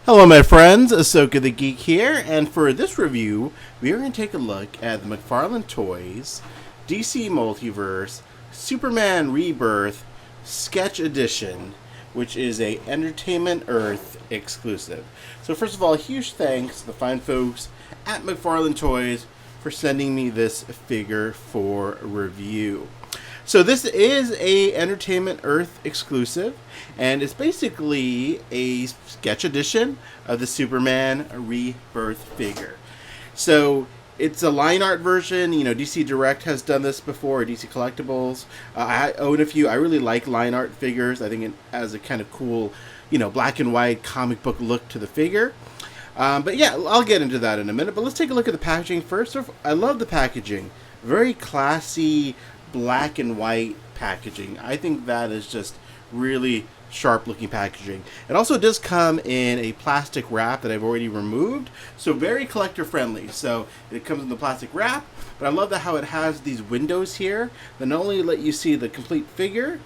Hello my friends, Ahsoka the Geek here, and for this review, we are going to take a look at the McFarlane Toys DC Multiverse Superman Rebirth Sketch Edition, which is a Entertainment Earth exclusive. So first of all, a huge thanks to the fine folks at McFarlane Toys for sending me this figure for review. So this is a Entertainment Earth exclusive, and it's basically a sketch edition of the Superman Rebirth figure. So it's a line art version. You know, DC Direct has done this before, or DC Collectibles. I own a few. I really like line art figures. I think it has a kind of cool, you know, black and white comic book look to the figure. But yeah, I'll get into that in a minute. But let's take a look at the packaging first. I love the packaging. Very classy black and white packaging. I think that is just really sharp looking packaging. It also does come in a plastic wrap that I've already removed, so very collector friendly. So it comes in the plastic wrap, but I love how it has these windows here that not only let you see the complete figure,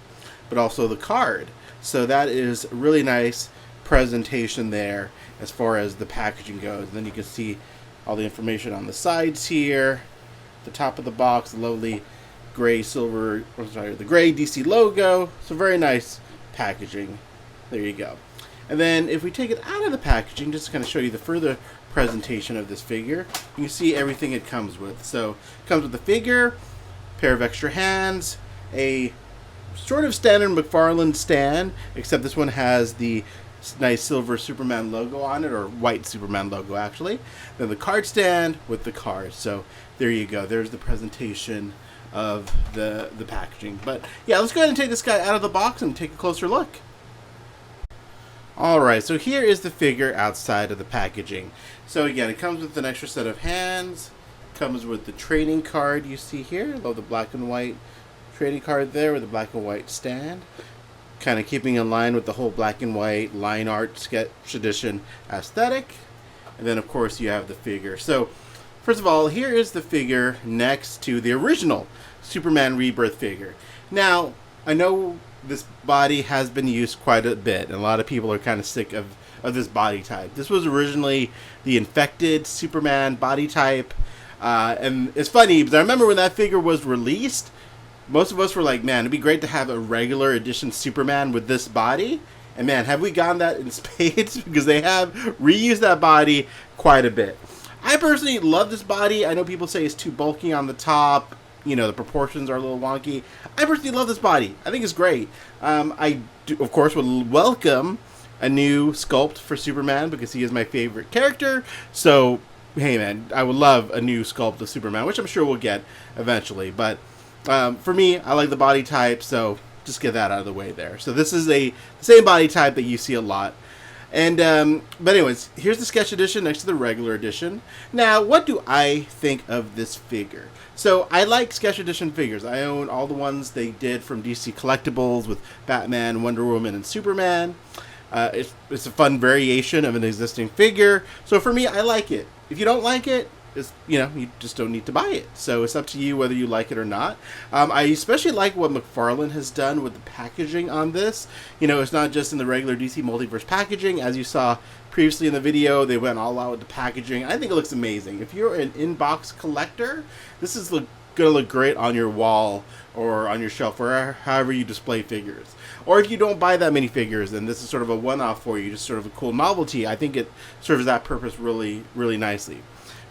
but also the card. So that is really nice presentation there as far as the packaging goes. And then you can see all the information on the sides here, the top of the box, the lovely gray silver, the gray DC logo. So very nice packaging. There you go. And then if we take it out of the packaging, just to kind of show you the further presentation of this figure, you can see everything it comes with. So it comes with the figure, pair of extra hands, a sort of standard McFarlane stand, except this one has the nice silver Superman logo on it, or white Superman logo actually. Then the card stand with the cards. So there you go. There's the presentation of the packaging. But yeah, let's go ahead and take this guy out of the box and take a closer look. Alright, so here is the figure outside of the packaging. So again, it comes with an extra set of hands, comes with the trading card you see here. Love the black and white trading card there with the black and white stand, kind of keeping in line with the whole black and white line art sketch edition aesthetic. And then of course you have the figure. So first of all, here is the figure next to the original Superman Rebirth figure. Now, I know this body has been used quite a bit, and a lot of people are kind of sick of this body type. This was originally the infected Superman body type, and it's funny, because I remember when that figure was released, most of us were like, man, it'd be great to have a regular edition Superman with this body. And man, have we gotten that in spades? Because they have reused that body quite a bit. I personally love this body. I know people say it's too bulky on the top. You know, the proportions are a little wonky. I personally love this body. I think it's great. I, of course, would welcome a new sculpt for Superman because he is my favorite character. So, hey man, I would love a new sculpt of Superman, which I'm sure we'll get eventually. But for me, I like the body type, so just get that out of the way there. So this is the same body type that you see a lot. And but anyways, here's the sketch edition next to the regular edition. Now, what do I think of this figure? So I like sketch edition figures. I own all the ones they did from DC Collectibles with Batman, Wonder Woman, and Superman. It's a fun variation of an existing figure. So for me, I like it. If you don't like it, you just don't need to buy it. So it's up to you whether you like it or not. I especially like what McFarlane has done with the packaging on this. You know, it's not just in the regular DC Multiverse packaging. As you saw previously in the video, they went all out with the packaging. I think it looks amazing. If you're an in-box collector, this is going to look great on your wall or on your shelf or however you display figures. Or if you don't buy that many figures, then this is sort of a one-off for you, just sort of a cool novelty. I think it serves that purpose really, really nicely.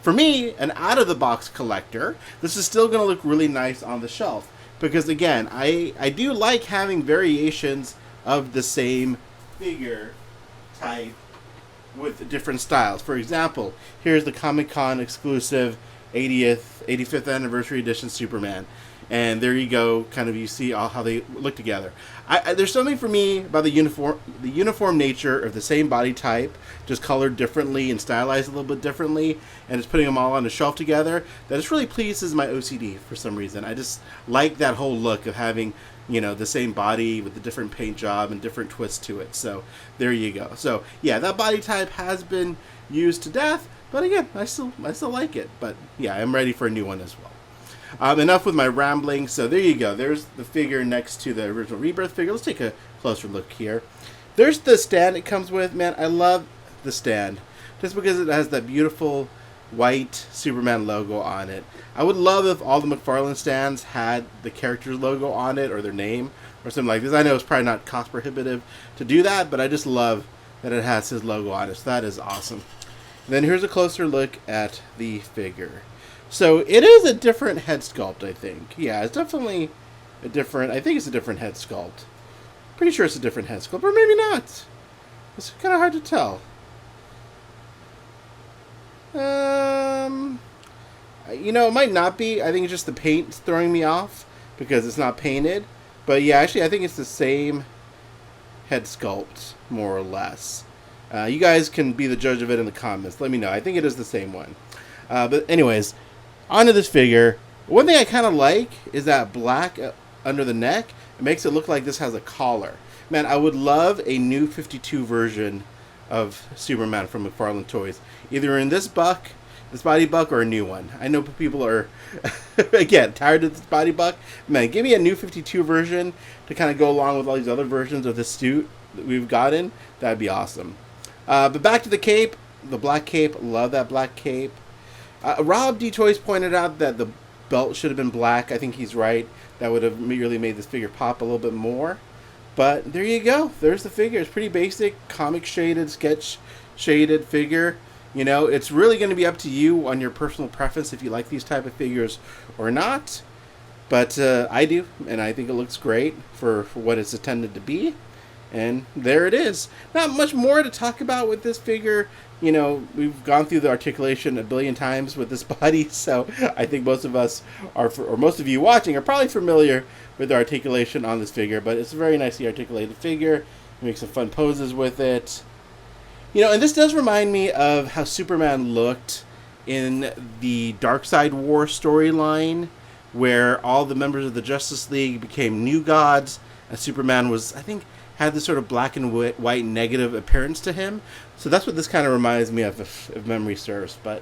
For me, an out-of-the-box collector, this is still going to look really nice on the shelf. Because, again, I do like having variations of the same figure type with different styles. For example, here's the Comic-Con exclusive 85th Anniversary Edition Superman. And there you go, kind of you see how they look together. There's something for me about the uniform nature of the same body type, just colored differently and stylized a little bit differently, and just putting them all on the shelf together, that just really pleases my OCD for some reason. I just like that whole look of having, you know, the same body with the different paint job and different twists to it. So there you go. So yeah, that body type has been used to death, but again, I still like it. But yeah, I'm ready for a new one as well. Enough with my rambling. So there you go. There's the figure next to the original Rebirth figure. Let's take a closer look here. There's the stand it comes with. Man, I love the stand. Just because it has that beautiful white Superman logo on it. I would love if all the McFarlane stands had the character's logo on it or their name or something like this. I know it's probably not cost prohibitive to do that, but I just love that it has his logo on it. So that is awesome. And then here's a closer look at the figure. So it is a different head sculpt, I think. Yeah, it's definitely a different... I think it's a different head sculpt. Pretty sure it's a different head sculpt, or maybe not. It's kind of hard to tell. You know, it might not be. I think it's just the paint throwing me off because it's not painted. But yeah, actually, I think it's the same head sculpt, more or less. You guys can be the judge of it in the comments. Let me know. I think it is the same one. But anyways, onto this figure. One thing I kind of like is that black under the neck. It makes it look like this has a collar. Man, I would love a new 52 version of Superman from McFarlane Toys. Either in this body buck, or a new one. I know people are, again, tired of this body buck. Man, give me a new 52 version to kind of go along with all these other versions of this suit that we've gotten. That'd be awesome. But back to the cape. The black cape. Love that black cape. Rob D. Toys pointed out that the belt should have been black. I think he's right. That would have really made this figure pop a little bit more. But there you go. There's the figure. It's pretty basic, comic shaded, sketch shaded figure. You know, it's really going to be up to you on your personal preference if you like these type of figures or not. But I do, and I think it looks great for what it's intended to be. And there it is. Not much more to talk about with this figure. You know, we've gone through the articulation a billion times with this body, so I think most of us are, or most of you watching, are probably familiar with the articulation on this figure. But it's a very nicely articulated figure. We make some fun poses with it. You know, and this does remind me of how Superman looked in the Darkseid War storyline, where all the members of the Justice League became new gods, and Superman was, I think, had this sort of black and white negative appearance to him. So that's what this kind of reminds me of, if memory serves. But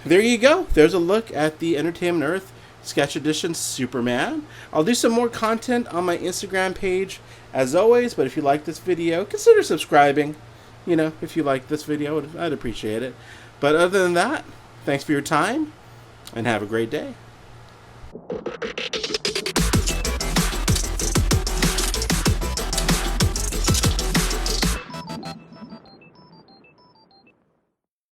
there you go. There's a look at the Entertainment Earth Sketch Edition Superman. I'll do some more content on my Instagram page, as always. But if you like this video, consider subscribing. You know, if you like this video, I'd appreciate it. But other than that, thanks for your time, and have a great day.